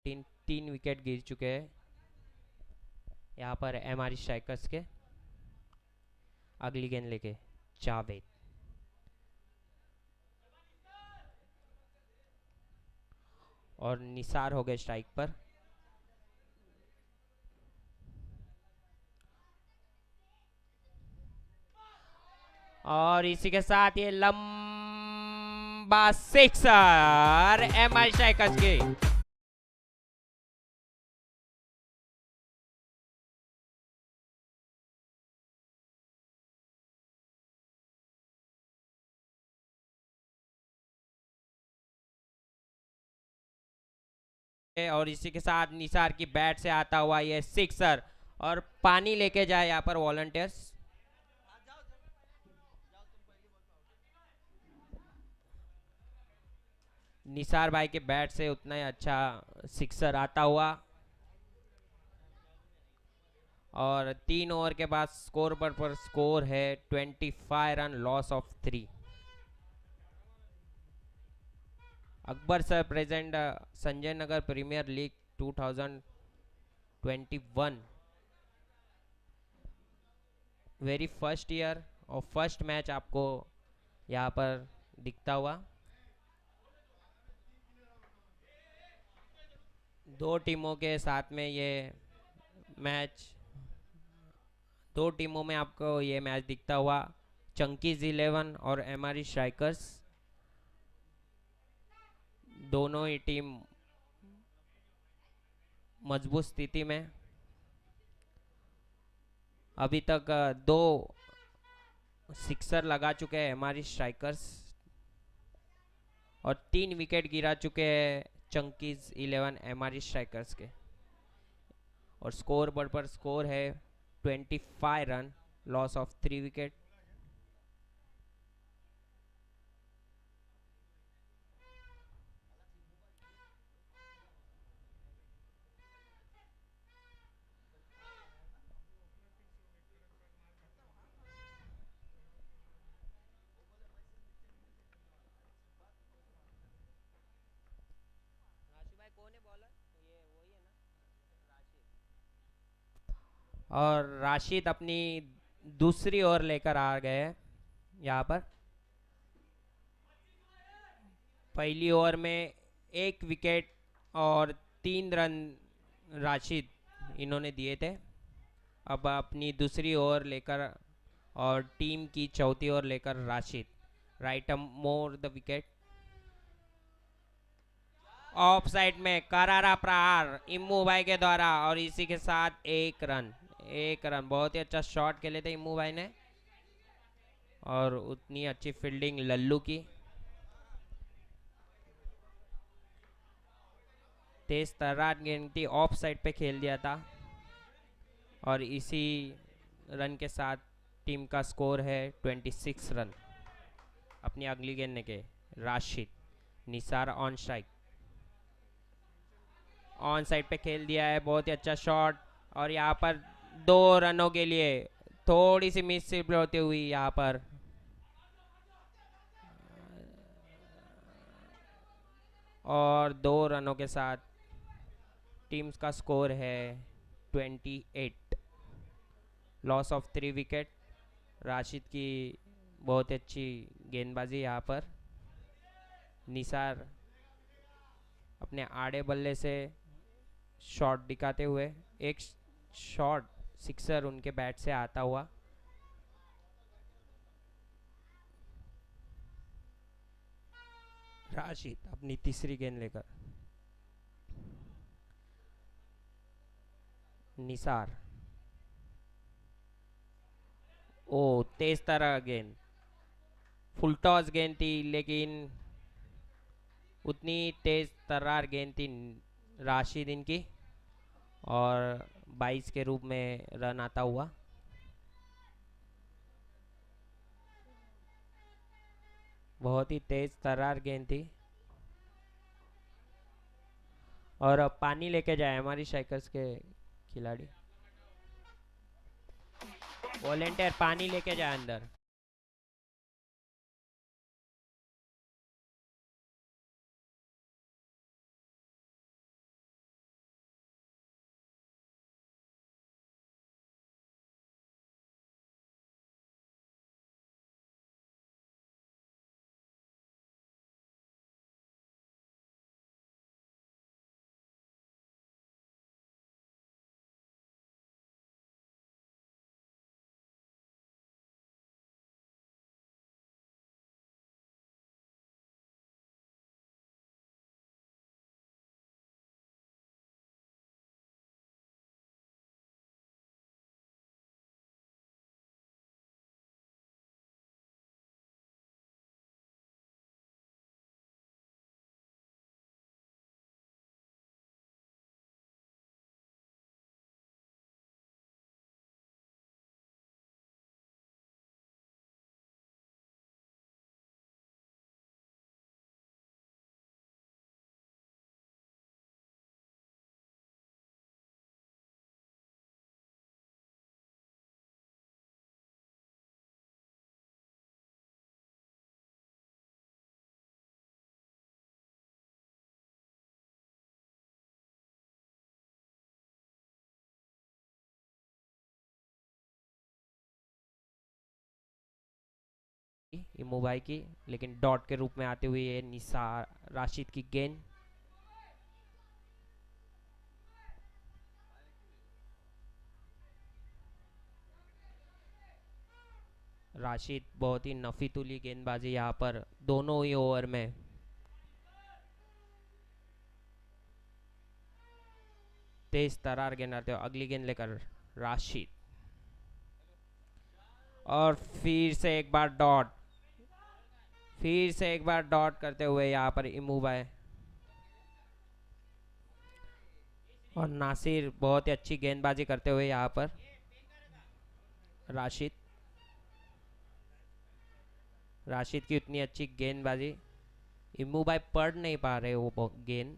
तीन तीन विकेट गिर चुके हैं यहाँ पर एमआर स्ट्राइकर्स के। अगली गेंद लेके जावेद, और निसार हो गए स्ट्राइक पर। और इसी के साथ ये लंबा सिक्सर एमआर स्ट्राइकर्स की। और इसी के साथ निसार की बैट से आता हुआ ये सिक्सर, और पानी लेके जाए यहाँ पर वॉलंटियर्स। निसार भाई के बैट से उतना ही अच्छा सिक्सर आता हुआ। और 3 ओवर के बाद स्कोर पर स्कोर है 25 run, loss of 3। Akbar sir present Sanjay Nagar premier league 2021 very first year और फर्स्ट मैच आपको यहाँ पर दिखता हुआ। दो टीमों के साथ में ये मैच, दो टीमों में आपको ये मैच दिखता हुआ। चंकीज 11 और एमआर स्ट्राइकर्स, दोनों ही टीम मजबूत स्थिति में। अभी तक दो सिक्सर लगा चुके हैं हमारी स्ट्राइकर्स, और 3 विकेट गिरा चुके हैं चंकीज 11 एमआर स्ट्राइकर्स के। और स्कोर बोर्ड पर स्कोर है 25 रन, लॉस ऑफ 3 विकेट। और राशिद अपनी दूसरी ओवर लेकर आ गए हैं यहाँ पर। पहली ओवर में 1 विकेट और 3 रन राशिद इन्होंने दिए थे। अब अपनी दूसरी ओवर लेकर और टीम की चौथी ओवर लेकर Rashid right more the wicket. Of side में करारा प्रहार इम्मू भाई के द्वारा, और इसी के साथ 1 रन। 1 रन, बहुत ही अच्छा शॉट खेले थे इम्मू भाई ने, और उतनी अच्छी फील्डिंग लल्लू की। तेज तर्रार गेंद थी, ऑफ साइड पे खेल दिया था, और इसी रन के साथ टीम का स्कोर है 26 रन। अपनी अगली गेंद के Rashid, Nisar on strike, on side पे खेल दिया है, बहुत ही अच्छा शॉट। और यहाँ पर 2 रनों के लिए थोड़ी सी मिस स्लिप होती हुई यहाँ पर, और 2 रनों के साथ टीम्स का स्कोर है 28, लॉस ऑफ 3 विकेट। राशिद की बहुत अच्छी गेंदबाजी यहाँ पर। निसार अपने आड़े बल्ले से शॉट दिखाते हुए, एक शॉट सिक्सर उनके बैट से आता हुआ। राशिद अपनी तीसरी गेंद लेकर, निसार, ओ तेज तरह गेंद, फुल टॉस गेंद थी, लेकिन उतनी तेज तर्रार गेंद थी राशिद इनकी, और 22 के रूप में रन आता हुआ। बहुत ही तेज तर्रार गेंद थी। और अब पानी लेके जाए हमारी स्ट्राइकर्स के खिलाड़ी, वॉलेंटियर पानी लेके जाए अंदर। इमोबाई की, लेकिन डॉट के रूप में आते हुए ये निसार राशिद की गेंद। राशिद बहुत ही नफीतुली गेंदबाजी यहाँ पर दोनों ही ओवर में। तेज तरार गेंद आते हुए अगली गेंद लेकर राशिद, और फिर से एक बार डॉट, फिर से एक बार डॉट करते हुए यहाँ पर इमूबाई। और नासिर बहुत ही अच्छी गेंदबाजी करते हुए यहाँ पर राशिद, राशिद की उतनी अच्छी गेंदबाजी, इमूबाई पढ़ नहीं पा रहे वो गेंद,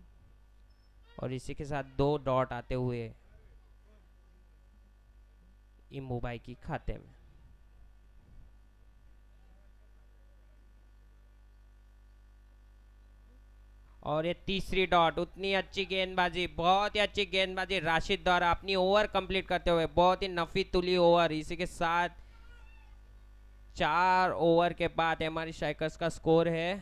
और इसी के साथ 2 डॉट आते हुए इमूबाई की खाते में। और ये तीसरी डॉट, उतनी अच्छी गेंदबाजी, बहुत ही अच्छी गेंदबाजी राशिद द्वारा अपनी ओवर कंप्लीट करते हुए, बहुत ही नफी तुली ओवर। इसी के साथ 4 ओवर के बाद हमारी स्ट्राइकर्स का स्कोर है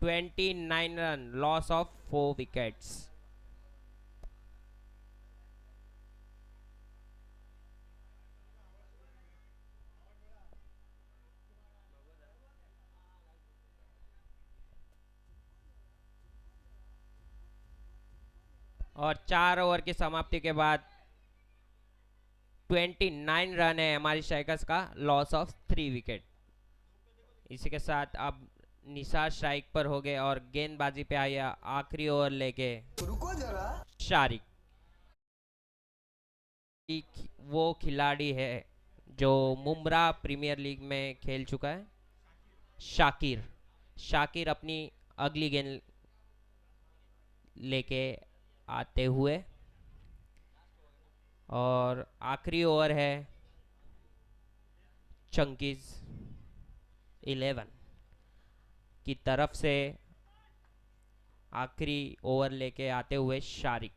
29 रन, लॉस ऑफ 4 विकेट्स। और 4 ओवर की समाप्ति के बाद 29 रन है हमारी स्ट्राइकर्स का, लॉस ऑफ 3 विकेट। इसी के साथ अब निसार स्ट्राइक पर हो गए और गेंदबाजी पे आया आखिरी ओवर लेके रुको जरा शारिक। वो खिलाड़ी है जो मुम्बरा प्रीमियर लीग में खेल चुका है, शाकिर। शाकिर अपनी अगली गेंद लेके आते हुए, और आखिरी ओवर है चंकीज 11 की तरफ से आखिरी ओवर लेके आते हुए शारिक।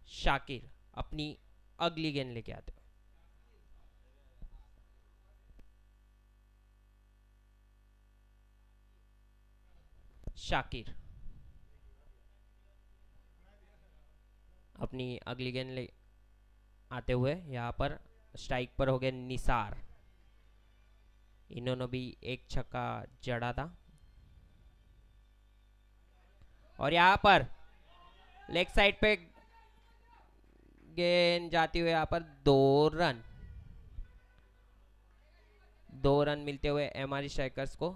शाकिर अपनी अगली गेंद लेके आते हुए, शाकिर अपनी अगली गेंद ले आते हुए यहाँ पर स्ट्राइक पर हो गए निसार। इन्होंने भी एक छक्का जड़ा था, और यहाँ पर लेग साइड पे गेंद जाती हुए यहाँ पर 2 रन, 2 रन मिलते हुए हमारी स्ट्राइकर्स को।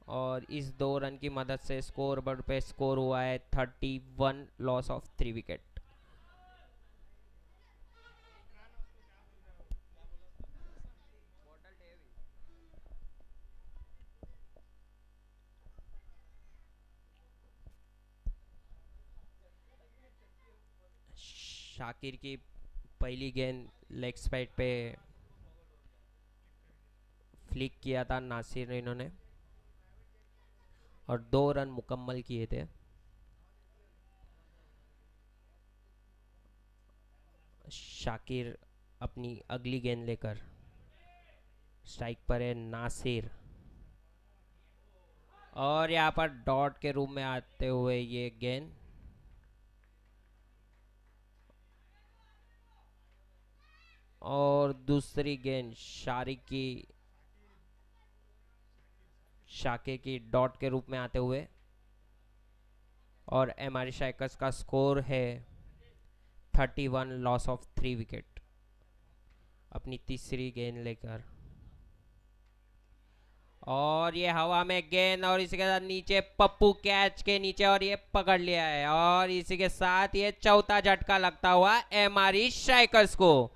और इस 2 रन की मदद से स्कोर बोर्ड पे स्कोर हुआ है 31, लॉस ऑफ 3 विकेट। शाकिर की पहली गेंद लेग साइड पे फ्लिक किया था नासिर ने इन्होंने, और 2 रन मुकम्मल किए थे। शाकिर अपनी अगली गेंद लेकर स्ट्राइक पर है नासिर, और यहाँ पर डॉट के रूप में आते हुए ये गेंद, और दूसरी गेंद शाकिर की डॉट के रूप में आते हुए, और हमारी स्ट्राइकर्स का स्कोर है 31, लॉस ऑफ 3 विकेट। अपनी तीसरी गेंद लेकर, और ये हवा में गेंद, और इसी के साथ नीचे पप्पू कैच के नीचे, और ये पकड़ लिया है, और इसी के साथ ये चौथा झटका लगता हुआ हमारी स्ट्राइकर्स को।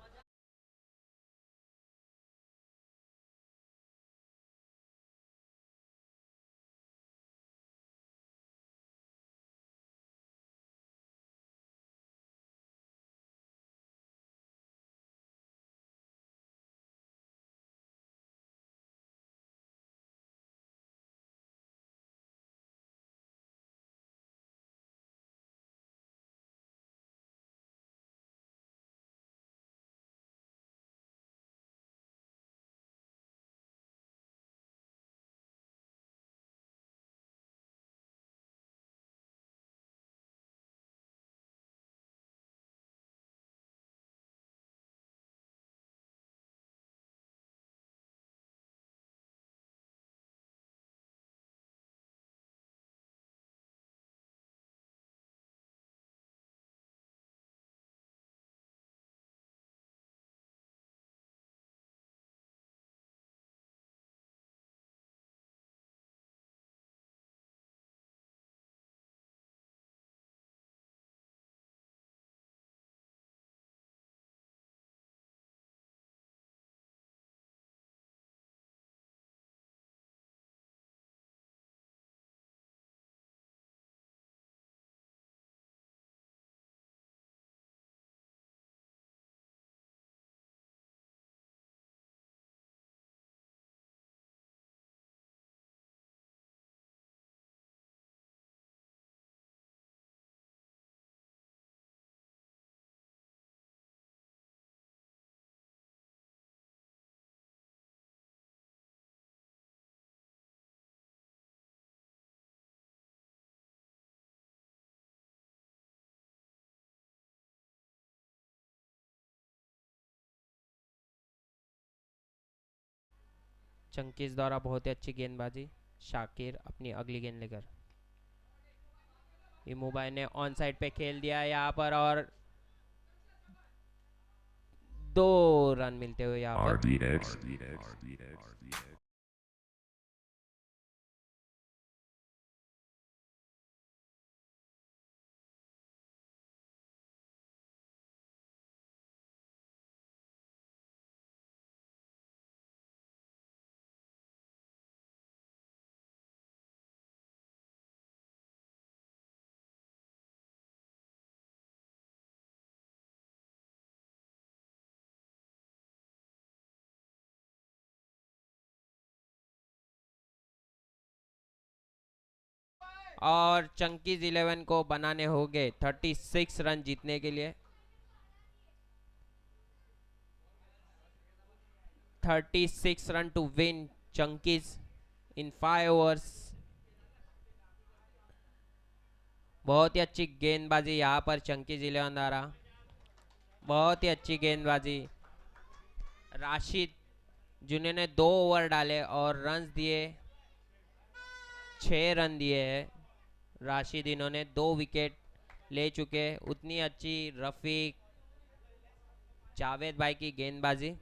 चंकीज द्वारा बहुत ही अच्छी गेंदबाजी। शाकिर अपनी अगली गेंद लेकर, इमूबाई ने ऑन साइड पे खेल दिया यहाँ पर और 2 रन मिलते हुए यहाँ पर। और चंकीज 11 को बनाने होंगे 36 रन जीतने के लिए। 36 रन टू विन चंकीज इन 5 ओवर्स। बहुत ही अच्छी गेंदबाजी यहाँ पर चंकीज 11 द्वारा, बहुत ही अच्छी गेंदबाजी। राशिद जिन्होंने 2 ओवर डाले और रन्स दिए 6 रन दिए हैं। राशिद इन्होंने 2 विकेट ले चुके। उतनी अच्छी रफीक जावेद भाई की गेंदबाजी।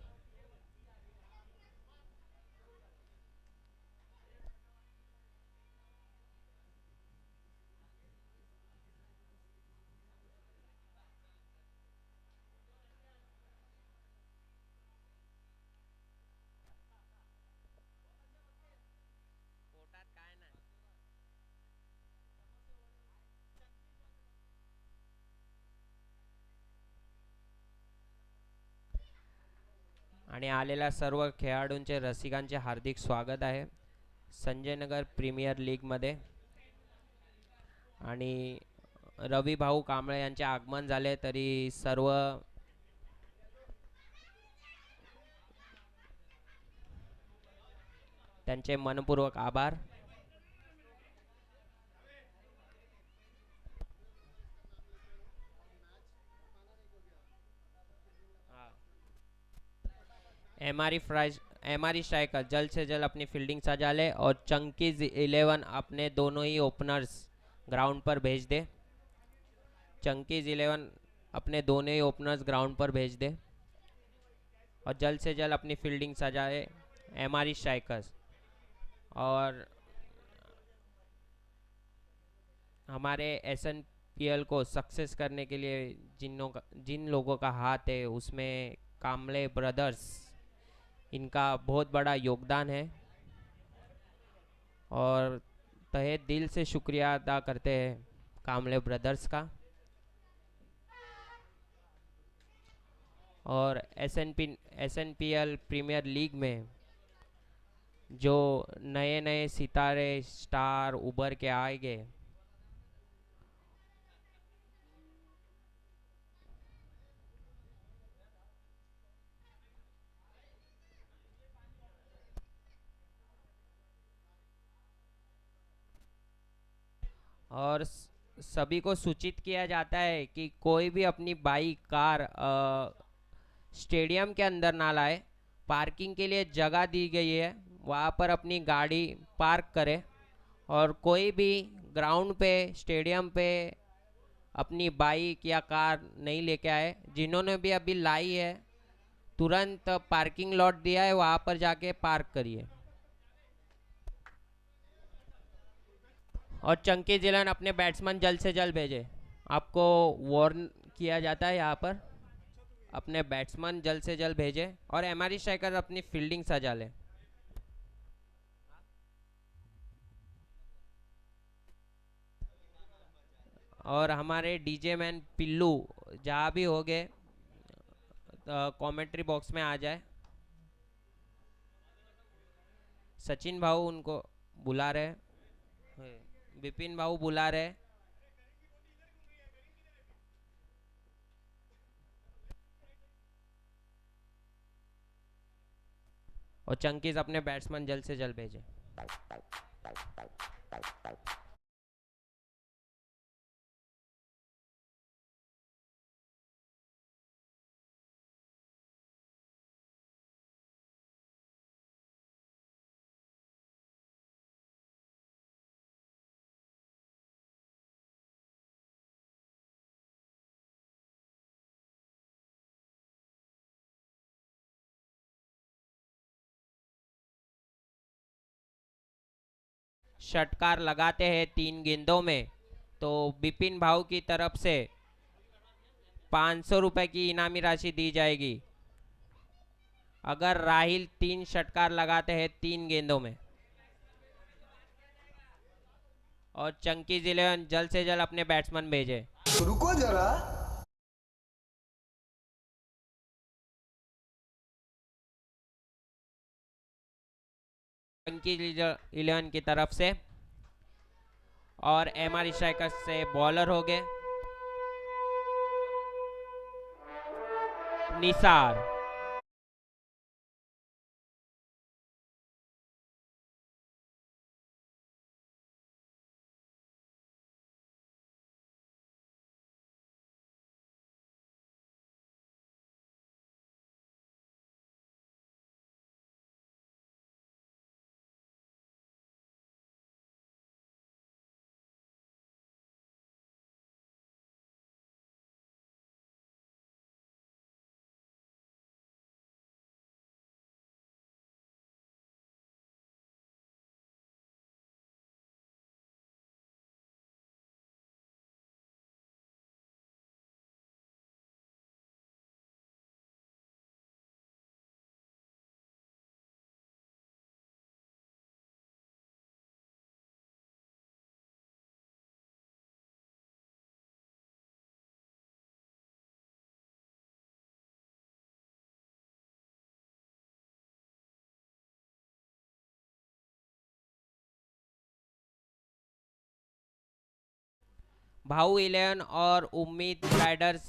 आणि आलेल्या सर्व खेळाडूंचे रसिकांचे हार्दिक स्वागत आहे संजय नगर प्रीमियर लीगमध्ये। आणि रवी भाऊ कांबळे यांचे आगमन झाले तरी सर्व त्यांचे मनपूर्वक आभार। एमआरई स्ट्राइकर जल्द से जल्द अपनी फील्डिंग सजा ले और चंकीज 11 अपने दोनों ही ओपनर्स ग्राउंड पर भेज दे। चंकीज 11 अपने दोनों ही ओपनर्स ग्राउंड पर भेज दे और जल्द से जल्द अपनी फील्डिंग सजाए एमआरई स्ट्राइकर्स। और हमारे एसएनपीएल को सक्सेस करने के लिए जिन लोगों का हाथ है उसमें कांबळे ब्रदर्स, इनका बहुत बड़ा योगदान है और तहे दिल से शुक्रिया अदा करते हैं कांबळे ब्रदर्स का। और एसएनपीएल प्रीमियर लीग में जो नए नए सितारे स्टार उभर के आएंगे और सभी को सूचित किया जाता है कि कोई भी अपनी बाइक कार स्टेडियम के अंदर ना लाए। पार्किंग के लिए जगह दी गई है, वहाँ पर अपनी गाड़ी पार्क करें और कोई भी ग्राउंड पे स्टेडियम पे अपनी बाइक या कार नहीं लेके आए। जिन्होंने भी अभी लाई है तुरंत पार्किंग लॉट दिया है वहाँ पर जाके पार्क करिए। और चंकी जिलन अपने बैट्समैन जल्द से जल्द भेजे। आपको वार्न किया जाता है यहाँ पर, अपने बैट्समैन जल्द से जल्द भेजे और एमआरई स्ट्राइकर अपनी फील्डिंग सजा ले। और हमारे डीजे मैन पिल्लू जहाँ भी हो गए कमेंट्री बॉक्स में आ जाए। सचिन भाऊ उनको बुला रहे, विपिन भाऊ बुला रहे। और चंकीज अपने बैट्समैन जल्द से जल्द भेजे। षटकार लगाते हैं 3 गेंदों में तो बिपिन भाऊ की तरफ से 500 रुपए की इनामी राशि दी जाएगी। अगर राहिल 3 षटकार लगाते हैं 3 गेंदों में। और चंकी जिलेवन जल्द से जल्द अपने बैट्समैन भेजे। रुको जरा। चंकी इलेवन की तरफ से और एमआर स्ट्राइकर से बॉलर हो गए निसार। भाऊ 11 और उम्मीद राइडर्स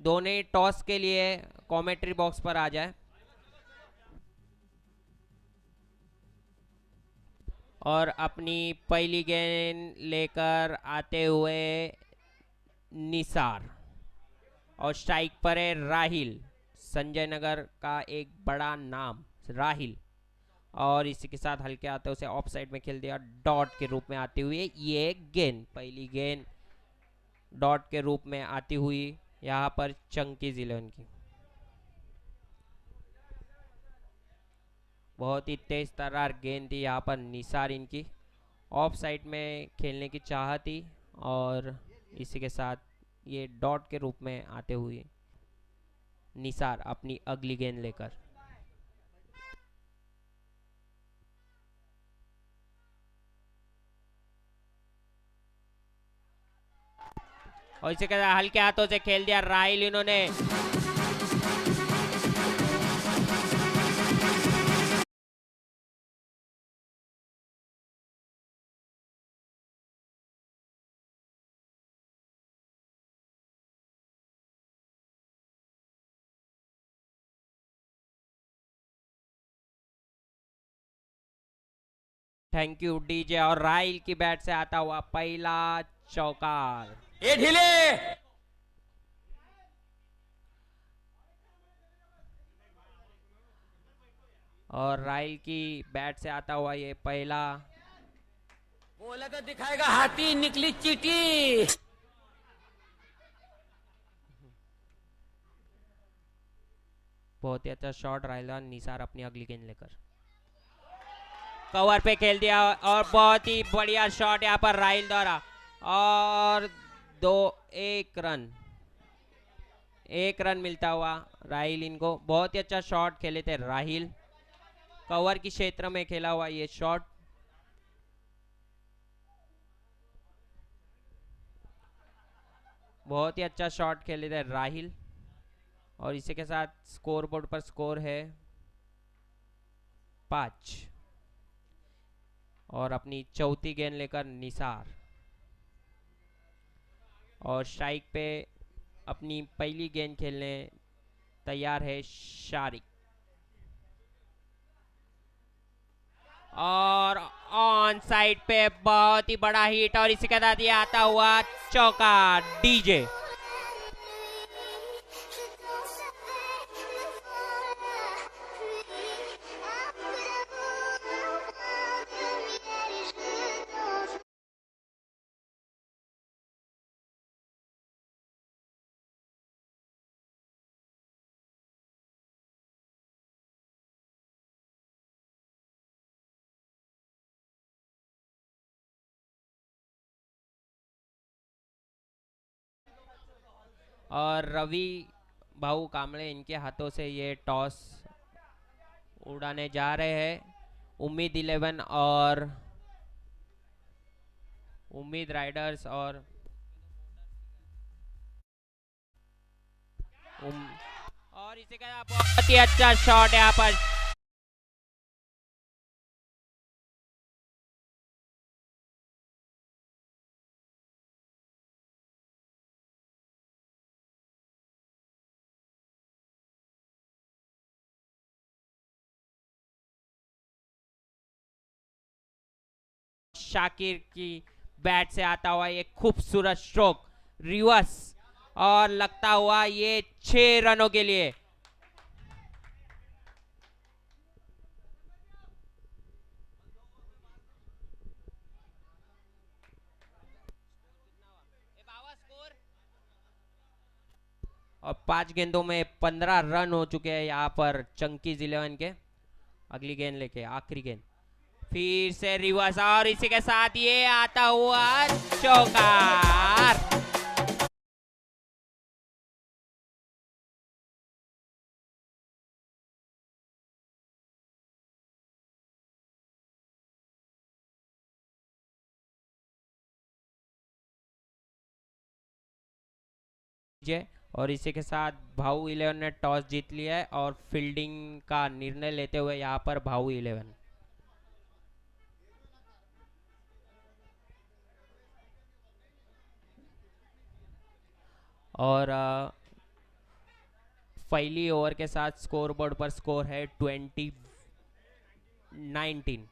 दोनों ही टॉस के लिए कमेंट्री बॉक्स पर आ जाए। और अपनी पहली गेंद लेकर आते हुए निसार। और स्ट्राइक पर है राहिल, संजय नगर का एक बड़ा नाम राहिल। और इसी के साथ हल्के आते उसे ऑफ साइड में खेल दिया डॉट के रूप में आती हुई ये गेंद। पहली गेंद डॉट के रूप में आती हुई यहाँ पर चंकी जिलेवन की। बहुत ही तेज तर्रार गेंद थी यहाँ पर निसार इनकी। ऑफ साइड में खेलने की चाह थी और इसी के साथ ये डॉट के रूप में आते हुए निसार अपनी अगली गेंद लेकर। और इसी के साथ हल्के हाथों से खेल दिया राहिल इन्होंने। Thank you DJ. और राहिल की बैट से आता हुआ पहला चौकार। ए ढीले। और राहिल की बैट से आता हुआ ये पहला। बोला तो दिखाएगा हाथी निकली चीटी। बहुत ही अच्छा शॉट राहिल। निसार अपनी अगली गेंद लेकर कवर पे खेल दिया और बहुत ही बढ़िया शॉट यहाँ पर राहिल द्वारा। और 1 रन मिलता हुआ राहिल इनको। बहुत ही अच्छा शॉट खेले थे राहिल। कवर की क्षेत्र में खेला हुआ ये शॉट। बहुत ही अच्छा शॉट खेले थे राहिल। और इसी के साथ स्कोर बोर्ड पर स्कोर है 5। और अपनी चौथी गेंद लेकर निसार। और स्ट्राइक पे अपनी पहली गेंद खेलने तैयार है शारिक। और ऑन साइड पे बहुत ही बड़ा हिट और इसी के साथ ये आता हुआ चौका डीजे। और रवि भाऊ कामले इनके हाथों से ये टॉस उड़ाने जा रहे हैं। उम्मीद 11 और उम्मीद राइडर्स और और इसी का बहुत ही अच्छा शॉट यहाँ पर। शाकिर की बैट से आता हुआ ये खूबसूरत स्ट्रोक रिवर्स और लगता हुआ ये 6 रनों के लिए। और 5 गेंदों में 15 रन हो चुके हैं यहाँ पर चंकीज 11 के। अगली गेंद लेके आखिरी गेंद फिर से रिवर्स और इसी के साथ ये आता हुआ चौकार। और इसी के साथ भाऊ 11 ने टॉस जीत लिया है और फील्डिंग का निर्णय लेते हुए यहाँ पर भाऊ 11। और पहली ओवर के साथ स्कोर बोर्ड पर स्कोर है 20-19।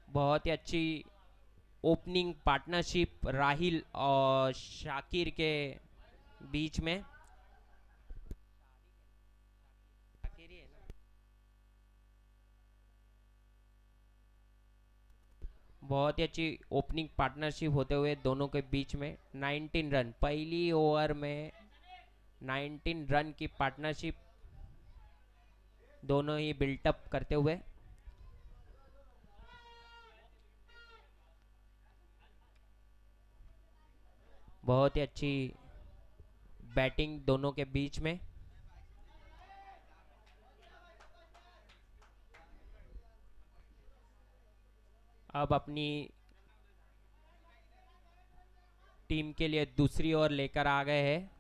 बहुत ही अच्छी ओपनिंग पार्टनरशिप राहिल और शाकिर के बीच में। बहुत ही अच्छी ओपनिंग पार्टनरशिप होते हुए दोनों के बीच में 19 रन पहली ओवर में 19 रन की पार्टनरशिप दोनों ही बिल्टअप करते हुए। बहुत ही अच्छी बैटिंग दोनों के बीच में। अब अपनी टीम के लिए दूसरी ओर लेकर आ गए हैं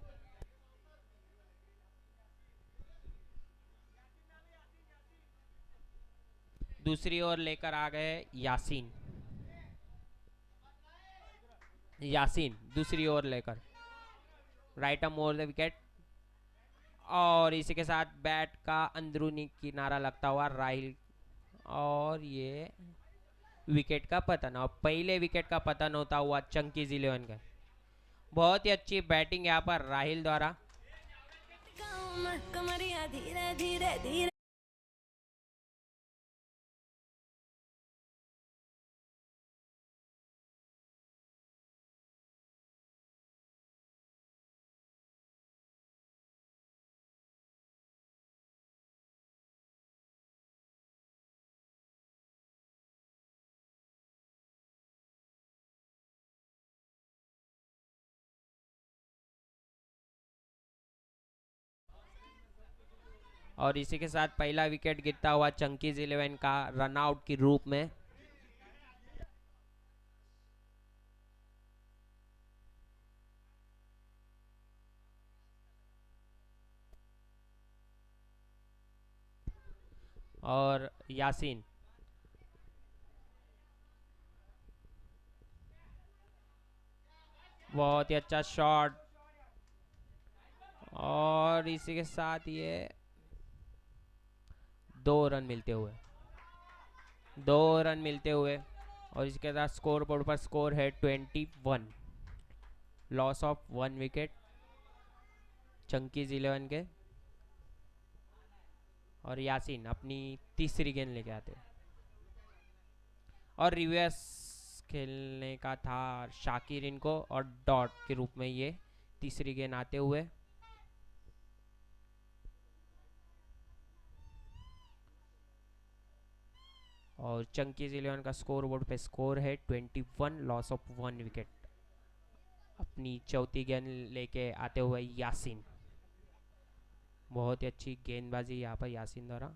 यासीन। दूसरी ओर लेकर right arm over the wicket और इसी के साथ बैट का अंदरूनी किनारा लगता हुआ राहिल और ये विकेट का पतन और पहले विकेट का पतन होता हुआ चंकीज 11 का। बहुत ही अच्छी बैटिंग यहाँ पर राहिल द्वारा। धीरे धीरे धीरे और इसी के साथ पहला विकेट गिरता हुआ चंकीज 11 का रनआउट के रूप में। और यासीन बहुत ही अच्छा शॉट और इसी के साथ ये 2 रन मिलते हुए और इसके साथ स्कोर बोर्ड पर स्कोर है 21। लॉस ऑफ 1 विकेट चंकीज 11 के। और यासीन अपनी तीसरी गेंद लेके आते और रिवर्स खेलने का था शाकिर इनको और डॉट के रूप में ये तीसरी गेंद आते हुए। और चंकीज 11 का स्कोर बोर्ड पे स्कोर है 21 लॉस ऑफ 1 विकेट। अपनी चौथी गेंद लेके आते हुए यासीन। बहुत ही अच्छी गेंदबाजी यहाँ पर यासीन द्वारा,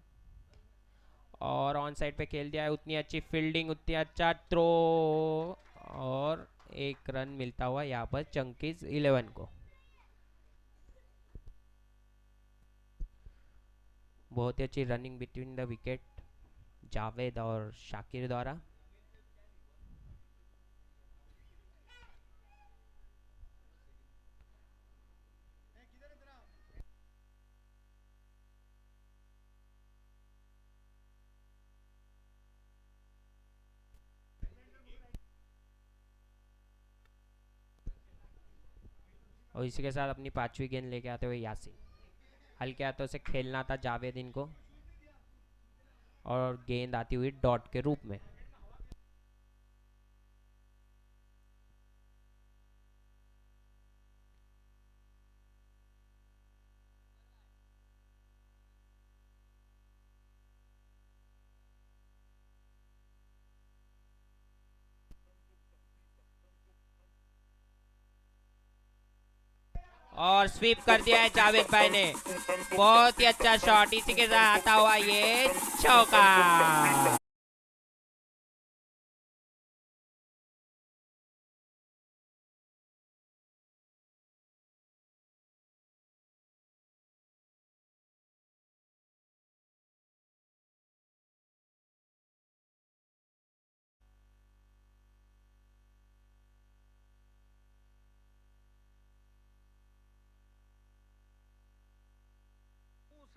और ऑन साइड पे खेल दिया है। उतनी अच्छी फील्डिंग, उतनी अच्छा थ्रो, और एक रन मिलता हुआ यहाँ पर चंकीज 11 को। बहुत ही अच्छी running between the wicket Javed और शाकिर द्वारा। और इसी के साथ अपनी 5वीं गेंद लेके आते हुए यासीन। हल्के हाथों से खेलना था जावेद इनको, और गेंद आती हुई डॉट के रूप में। और स्वीप कर दिया है जावेद भाई ने। बहुत ही अच्छा शॉट, इसी के साथ आता हुआ ये चौका।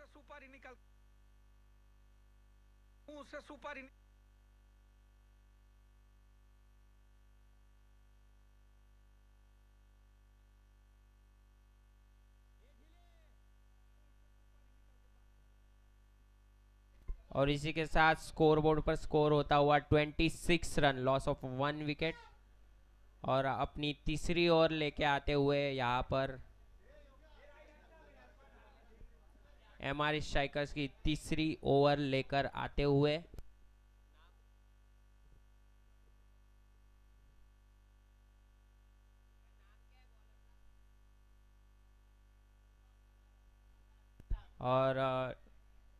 सुपारी निकल, मुंह से सुपारी। और इसी के साथ स्कोर बोर्ड पर स्कोर होता हुआ 26 रन, लॉस ऑफ 1 विकेट। और अपनी तीसरी ओवर लेके आते हुए यहाँ पर एमआर स्ट्राइकर्स की तीसरी ओवर लेकर आते हुए और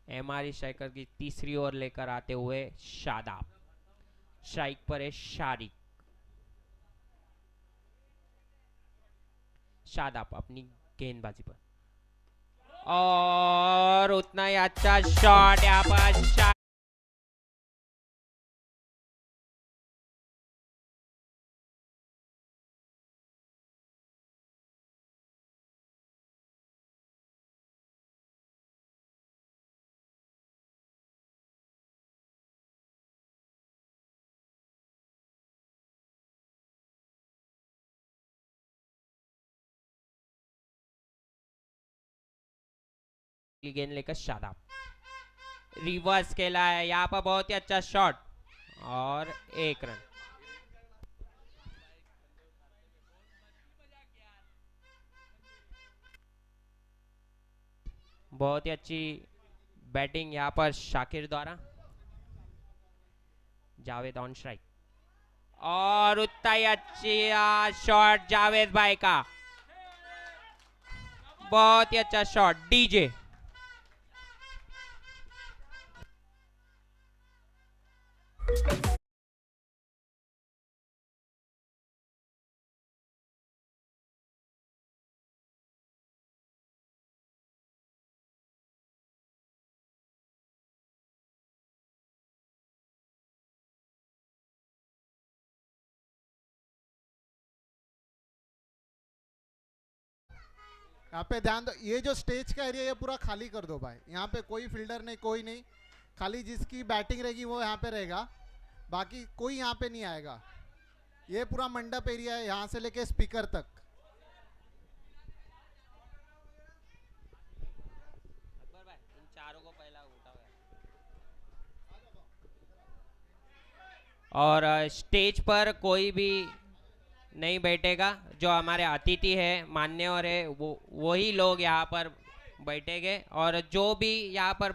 एमआर स्ट्राइकर की तीसरी ओवर लेकर आते हुए शादाब। स्ट्राइक पर है शारिक। शादाब अपनी गेंदबाजी पर, और उतना ही अच्छा शॉट यहाँ पर। गेंद लेकर शादाब रिवर्स खेला है यहाँ पर। बहुत ही अच्छा शॉट, और 1 रन। बहुत ही अच्छी बैटिंग यहाँ पर शाकिर द्वारा। जावेद ऑन स्ट्राइक, और उतना ही अच्छा शॉट जावेद भाई का। बहुत ही अच्छा शॉट डीजे। यहाँ पे ध्यान दो, ये जो स्टेज का एरिया ये पूरा खाली कर दो भाई। यहाँ पे कोई फील्डर नहीं, कोई नहीं, खाली जिसकी बैटिंग रहेगी वो यहाँ पे रहेगा, बाकी कोई यहाँ पे नहीं आएगा। ये पूरा मंडप एरिया है, यहाँ से लेके स्पीकर तक। और स्टेज पर कोई भी नहीं बैठेगा। जो हमारे अतिथि है, मान्यवर है, वो वही लोग यहाँ पर बैठेंगे। और जो भी यहाँ पर